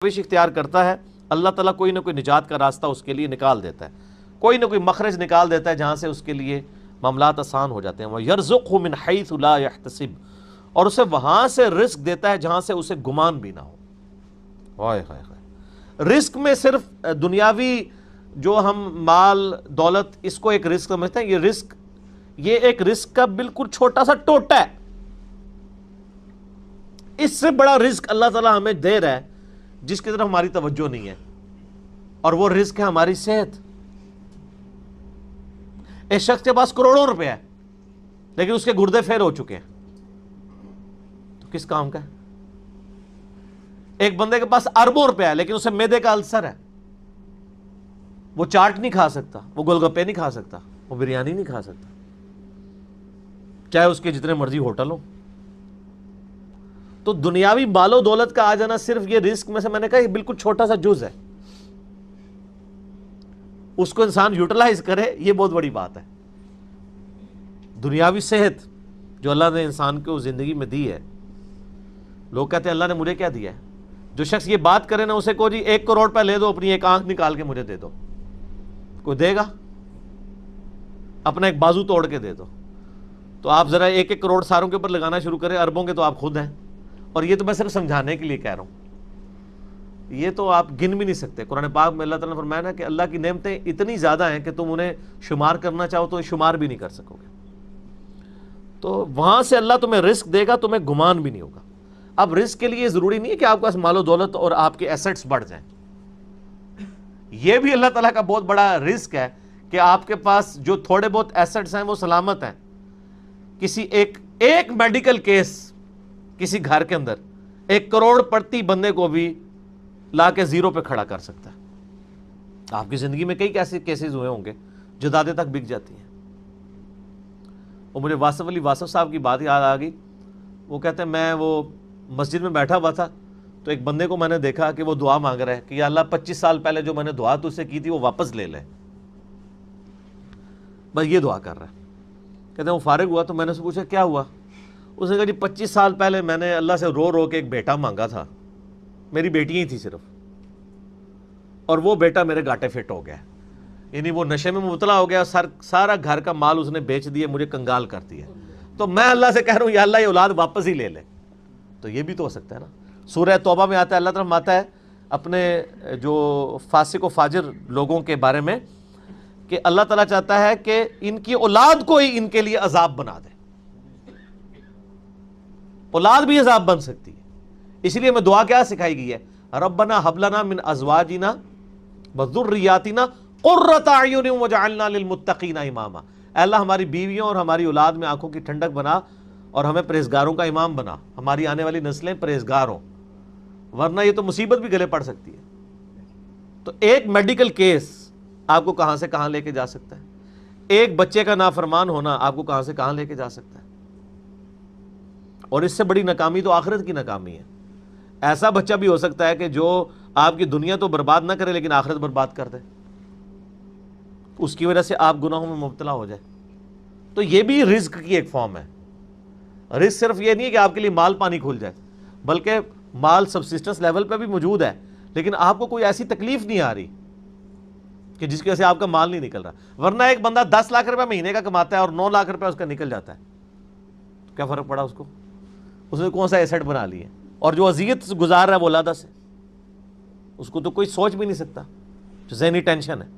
روش اختیار کرتا ہے اللہ تعالیٰ کوئی نہ کوئی نجات کا راستہ اس کے لیے نکال دیتا ہے، کوئی نہ کوئی مخرج نکال دیتا ہے جہاں سے اس کے لیے معاملات آسان ہو جاتے ہیں۔ وَيَرْزُقْهُ مِنْ حَيْثُ لَا يَحْتَسِبُ، اور اسے وہاں سے رزق دیتا ہے جہاں سے اسے گمان بھی نہ ہو۔ ہائے ہائے ہائے، رزق میں صرف دنیاوی جو ہم مال دولت اس کو ایک رزق سمجھتے ہیں، یہ رزق، یہ ایک رزق کا بالکل چھوٹا سا ٹوٹا ہے۔ اس سے بڑا رزق اللہ تعالیٰ ہمیں دے رہا ہے جس کی طرف ہماری توجہ نہیں ہے، اور وہ رزق ہے ہماری صحت۔ ایک شخص کے پاس کروڑوں روپے ہے لیکن اس کے گردے فیل ہو چکے ہیں، تو کس کام کا ہے؟ ایک بندے کے پاس اربوں روپے ہے لیکن اسے معدے کا السر ہے، وہ چاٹ نہیں کھا سکتا، وہ گول گپے نہیں کھا سکتا، وہ بریانی نہیں کھا سکتا، چاہے اس کے جتنے مرضی ہوٹل ہوں۔ تو دنیاوی مال و دولت کا آ جانا صرف یہ رزق میں سے، میں نے کہا یہ بالکل چھوٹا سا جز ہے، اس کو انسان یوٹیلائز کرے یہ بہت بڑی بات ہے۔ دنیاوی صحت جو اللہ نے انسان کو زندگی میں دی ہے، لوگ کہتے ہیں اللہ نے مجھے کیا دیا ہے؟ جو شخص یہ بات کرے نا اسے کو جی 1 کروڑ روپے لے دو، اپنی ایک آنکھ نکال کے مجھے دے دو، کوئی دے گا؟ اپنا ایک بازو توڑ کے دے دو، تو آپ ذرا 1 کروڑ ساروں کے اوپر لگانا شروع کریں، اربوں کے تو آپ خود ہیں۔ اور یہ تو میں صرف سمجھانے کے لیے کہہ رہا ہوں، یہ تو آپ گن بھی نہیں سکتے۔ قرآن پاک میں اللہ تعالیٰ نے فرمایا نا کہ اللہ کی نعمتیں اتنی زیادہ ہیں کہ تم انہیں شمار کرنا چاہو تو شمار بھی نہیں کر سکو گے۔ تو وہاں سے اللہ تمہیں رزق دے گا، تمہیں گمان بھی نہیں ہوگا۔ اب رزق کے لیے ضروری نہیں ہے کہ آپ کے پاس مال و دولت اور آپ کے ایسٹس بڑھ جائیں، یہ بھی اللہ تعالیٰ کا بہت بڑا رزق ہے کہ آپ کے پاس جو تھوڑے بہت ایسٹس ہیں وہ سلامت ہیں۔ کسی ایک میڈیکل کیس کسی گھر کے اندر 1 کروڑ پڑتی بندے کو بھی لا کے زیرو پہ کھڑا کر سکتا ہے۔ آپ کی زندگی میں کئی ایسے کیسز ہوئے ہوں گے، جدادیں تک بک جاتی ہیں۔ اور مجھے واصف علی واصف صاحب کی بات یاد آ گئی، وہ کہتے ہیں میں وہ مسجد میں بیٹھا ہوا تھا تو ایک بندے کو میں نے دیکھا کہ وہ دعا مانگ رہا ہے کہ یا اللہ 25 سال پہلے جو میں نے دعا تجھ سے کی تھی وہ واپس لے لے، بس یہ دعا کر رہا ہے۔ کہتے ہیں وہ فارغ ہوا تو میں نے اس سے پوچھا کیا ہوا؟ اس نے کہا جی 25 سال پہلے میں نے اللہ سے رو رو کے ایک بیٹا مانگا تھا، میری بیٹیاں ہی تھی صرف، اور وہ بیٹا میرے گاٹے فٹ ہو گیا، یعنی وہ نشے میں مبتلا ہو گیا، سارا گھر کا مال اس نے بیچ دیا، مجھے کنگال کر دیا، تو میں اللہ سے کہہ رہا ہوں یا اللہ یہ اولاد واپس ہی لے لے۔ تو یہ بھی تو ہو سکتا ہے نا۔ سورہ توبہ میں آتا ہے، اللہ تعالیٰ آتا ہے اپنے جو فاسق و فاجر لوگوں کے بارے میں کہ اللہ تعالیٰ چاہتا ہے کہ ان کی اولاد کو ہی ان کے لیے عذاب بنا دے، اولاد بھی عذاب بن سکتی ہے۔ اس لیے میں دعا کیا سکھائی گئی ہے؟ ربنا حب لنا من ازواجنا وذریاتنا قرۃ اعین واجعلنا للمتقین اماما، اے اللہ ہماری بیویوں اور ہماری اولاد میں آنکھوں کی ٹھنڈک بنا اور ہمیں پرہیزگاروں کا امام بنا، ہماری آنے والی نسلیں پرہیزگار ہوں، ورنہ یہ تو مصیبت بھی گلے پڑ سکتی ہے۔ تو ایک میڈیکل کیس آپ کو کہاں سے کہاں لے کے جا سکتا ہے، ایک بچے کا نافرمان ہونا آپ کو کہاں سے کہاں لے کے جا سکتا ہے، اور اس سے بڑی ناکامی تو آخرت کی ناکامی ہے۔ ایسا بچہ بھی ہو سکتا ہے کہ جو آپ کی دنیا تو برباد نہ کرے لیکن آخرت برباد کر دے، اس کی وجہ سے آپ گناہوں میں مبتلا ہو جائے۔ تو یہ بھی رزق کی ایک فارم ہے۔ رزق صرف یہ نہیں ہے کہ آپ کے لیے مال پانی کھل جائے، بلکہ مال سبسسٹنس لیول پہ بھی موجود ہے، لیکن آپ کو کوئی ایسی تکلیف نہیں آ رہی کہ جس کی وجہ سے آپ کا مال نہیں نکل رہا۔ ورنہ ایک بندہ 10 لاکھ روپے مہینے کا کماتا ہے اور 9 لاکھ روپے اس کا نکل جاتا ہے، تو کیا فرق پڑا اس کو؟ اس نے کون سا ایسٹ بنا لی ہے؟ اور جو اذیت گزار رہا ہے ولادہ سے، اس کو تو کوئی سوچ بھی نہیں سکتا، جو ذہنی ٹینشن ہے۔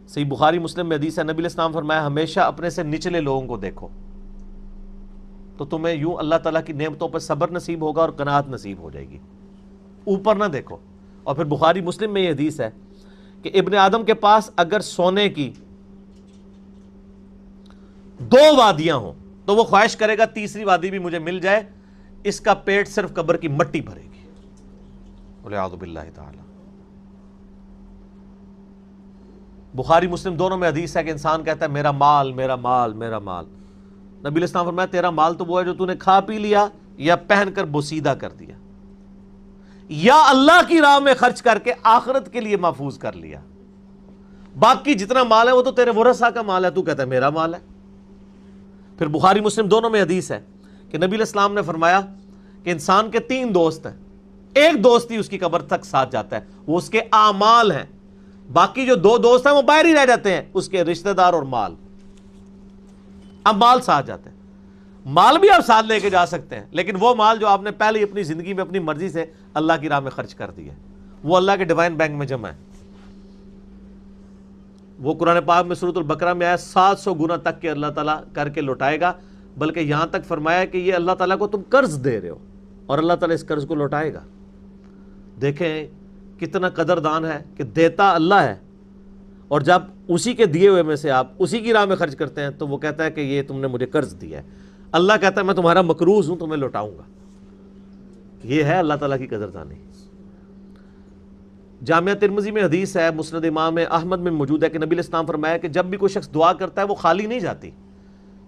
صحیح بخاری مسلم میں حدیث ہے، نبی علیہ السلام فرمایا ہمیشہ اپنے سے نچلے لوگوں کو دیکھو تو تمہیں یوں اللہ تعالیٰ کی نعمتوں پر صبر نصیب ہوگا اور قناعت نصیب ہو جائے گی، اوپر نہ دیکھو۔ اور پھر بخاری مسلم میں یہ حدیث ہے کہ ابن آدم کے پاس اگر سونے کی 2 وادیاں ہوں تو وہ خواہش کرے گا تیسری وادی بھی مجھے مل جائے، اس کا پیٹ صرف قبر کی مٹی بھرے گی، والعیاذ باللہ تعالی۔ بخاری مسلم دونوں میں حدیث ہے کہ انسان کہتا ہے میرا مال میرا مال میرا مال، نبی علیہ السلام فرمایا تیرا مال تو وہ ہے جو تو نے کھا پی لیا یا پہن کر بوسیدہ کر دیا یا اللہ کی راہ میں خرچ کر کے آخرت کے لیے محفوظ کر لیا، باقی جتنا مال ہے وہ تو تیرے ورثہ کا مال ہے، تو کہتا ہے میرا مال ہے۔ پھر بخاری مسلم دونوں میں حدیث ہے کہ نبی علیہ السلام نے فرمایا کہ انسان کے 3 دوست ہیں، ایک دوست ہی اس کی قبر تک ساتھ جاتا ہے، وہ اس کے اعمال ہیں، باقی جو دو دوست ہیں وہ باہر ہی رہ جاتے ہیں، اس کے رشتہ دار اور مال، اب مال ساتھ جاتے ہیں۔ مال بھی آپ ساتھ لے کے جا سکتے ہیں، لیکن وہ مال جو آپ نے پہلے اپنی زندگی میں اپنی مرضی سے اللہ کی راہ میں خرچ کر دیا ہے، وہ اللہ کے ڈیوائن بینک میں جمع ہے۔ وہ قرآن پاک میں سورۃ البقرہ میں آیا 700 گنا تک کہ اللہ تعالیٰ کر کے لوٹائے گا، بلکہ یہاں تک فرمایا کہ یہ اللہ تعالیٰ کو تم قرض دے رہے ہو اور اللہ تعالیٰ اس قرض کو لوٹائے گا۔ دیکھیں کتنا قدردان ہے کہ دیتا اللہ ہے، اور جب اسی کے دیے ہوئے میں سے آپ اسی کی راہ میں خرچ کرتے ہیں تو وہ کہتا ہے کہ یہ تم نے مجھے قرض دیا ہے۔ اللہ کہتا ہے میں تمہارا مقروض ہوں، تمہیں لوٹاؤں گا۔ یہ ہے اللہ تعالیٰ کی قدردانی۔ جامعہ ترمذی میں حدیث ہے، مسند امام احمد میں موجود ہے کہ نبی علیہ السلام فرمایا کہ جب بھی کوئی شخص دعا کرتا ہے وہ خالی نہیں جاتی،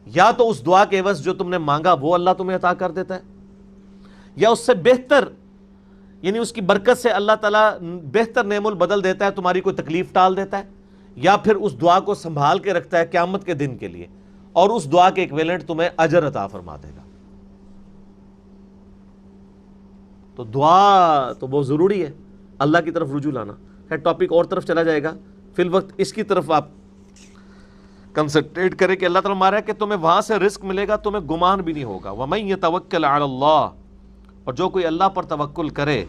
یا تو اس دعا کے عوض جو تم نے مانگا وہ اللہ تمہیں عطا کر دیتا ہے، یا اس سے بہتر، یعنی اس کی برکت سے اللہ تعالیٰ بہتر نعم البدل دیتا ہے، تمہاری کوئی تکلیف ٹال دیتا ہے، یا پھر اس دعا کو سنبھال کے رکھتا ہے قیامت کے دن کے لیے، اور اس دعا کے ایکویلنٹ تمہیں اجر عطا فرما دے گا۔ تو دعا تو بہت ضروری ہے، اللہ کی طرف رجوع لانا ہے۔ ٹاپک اور طرف چلا جائے گا، فی الوقت اس کی طرف آپ کنسنٹریٹ کریں کہ اللہ تعالیٰ مارا ہے کہ تمہیں وہاں سے رزق ملے گا، تمہیں گمان بھی نہیں ہوگا۔ وَمَن يَتَوَكَّلْ عَلَى اللَّهِ، اور جو کوئی اللہ پر توکل کرے،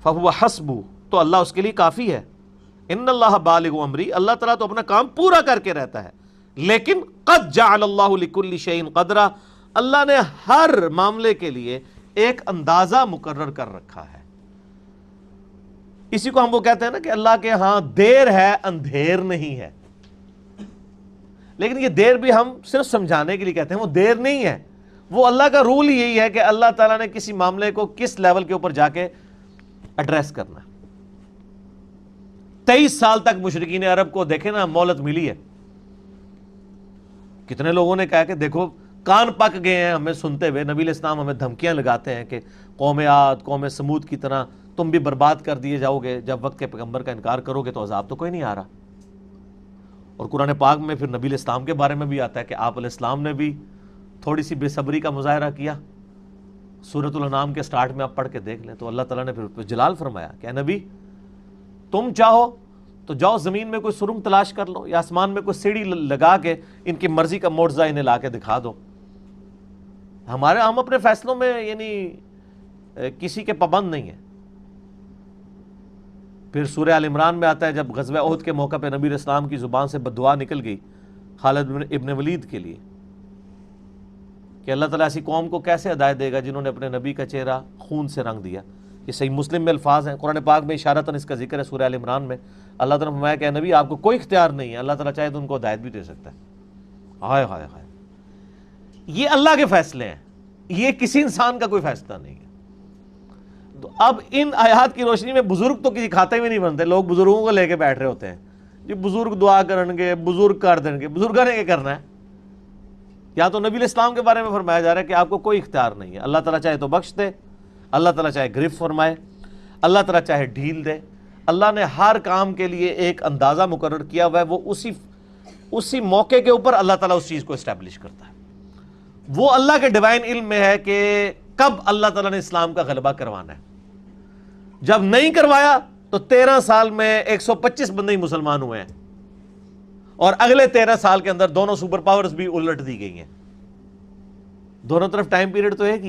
فَهُوَ حَسْبُهُ، تو اللہ اس کے لیے کافی ہے۔ ان اللہ بالغ امری، اللہ تعالیٰ تو اپنا کام پورا کر کے رہتا ہے، لیکن قد جعل اللہ لکل شیء قدرا، اللہ نے ہر معاملے کے لیے ایک اندازہ مقرر کر رکھا ہے۔ اسی کو ہم وہ کہتے ہیں نا کہ اللہ کے ہاں دیر ہے اندھیر نہیں ہے، لیکن یہ دیر بھی ہم صرف سمجھانے کے لیے کہتے ہیں، وہ دیر نہیں ہے، وہ اللہ کا رول ہی یہی ہے کہ اللہ تعالیٰ نے کسی معاملے کو کس لیول کے اوپر جا کے ایڈریس کرنا ہے۔ 23 سال تک مشرکین عرب کو دیکھیں نا مہلت ملی ہے، کتنے لوگوں نے کہا کہ دیکھو کان پک گئے ہیں ہمیں سنتے ہوئے، نبی علیہ السلام ہمیں دھمکیاں لگاتے ہیں کہ قوم عاد قوم سمود کی طرح تم بھی برباد کر دیے جاؤ گے، جب وقت کے پیغمبر کا انکار کرو گے تو عذاب تو کوئی نہیں آ رہا۔ اور قرآن پاک میں پھر نبی علیہ السلام کے بارے میں بھی آتا ہے کہ آپ علیہ السلام نے بھی تھوڑی سی بے صبری کا مظاہرہ کیا۔ سورۃ الانعام کے سٹارٹ میں آپ پڑھ کے دیکھ لیں تو اللہ تعالیٰ نے پھر جلال فرمایا کہ اے نبی تم چاہو تو جاؤ زمین میں کوئی سرنگ تلاش کر لو، یا آسمان میں کوئی سیڑھی لگا کے ان کی مرضی کا معجزہ انہیں لا کے دکھا دو۔ ہم اپنے فیصلوں میں یعنی کسی کے پابند نہیں ہیں۔ پھر سورہ آل عمران میں آتا ہے جب غزوہ احد کے موقع پہ نبی علیہ السلام کی زبان سے بددعا نکل گئی خالد ابن ولید کے لیے کہ اللہ تعالیٰ ایسی قوم کو کیسے ہدایت دے گا جنہوں نے اپنے نبی کا چہرہ خون سے رنگ دیا۔ یہ صحیح مسلم میں الفاظ ہیں، قرآن پاک میں اشارتاً اس کا ذکر ہے۔ سورہ آل عمران میں اللہ تعالیٰ نے فرمایا کہ اے نبی آپ کو کوئی اختیار نہیں ہے، اللہ تعالیٰ چاہے تو ان کو ہدایت بھی دے سکتا ہے۔ ہائے ہائے ہائے، یہ اللہ کے فیصلے ہیں، یہ کسی انسان کا کوئی فیصلہ نہیں ہے۔ تو اب ان آیات کی روشنی میں بزرگ تو کسی کھاتے میں نہیں بنتے، لوگ بزرگوں کو لے کے بیٹھ رہے ہوتے ہیں، جی بزرگ دعا کریں گے، بزرگ کر دیں گے، بزرگوں نے کیا کرنا ہے؟ یا تو نبی علیہ السلام کے بارے میں فرمایا جا رہا ہے کہ آپ کو کوئی اختیار نہیں ہے، اللہ تعالیٰ چاہے تو بخش دے، اللہ تعالیٰ چاہے گرفت فرمائے، اللہ تعالیٰ چاہے ڈھیل دے۔ اللہ نے ہر کام کے لیے ایک اندازہ مقرر کیا ہوا ہے، وہ اسی موقع کے اوپر اللہ تعالیٰ اس چیز کو اسٹیبلش کرتا ہے۔ وہ اللہ کے ڈیوائن علم میں ہے کہ کب اللہ تعالیٰ نے اسلام کا غلبہ کروانا ہے۔ جب نہیں کروایا تو 13 سال میں 125 بندے ہی مسلمان ہوئے ہیں، اور اگلے 13 سال کے اندر دونوں سپر پاورز بھی الٹ دی گئی ہیں۔ دونوں طرف ٹائم پیریڈ تو ایک ہی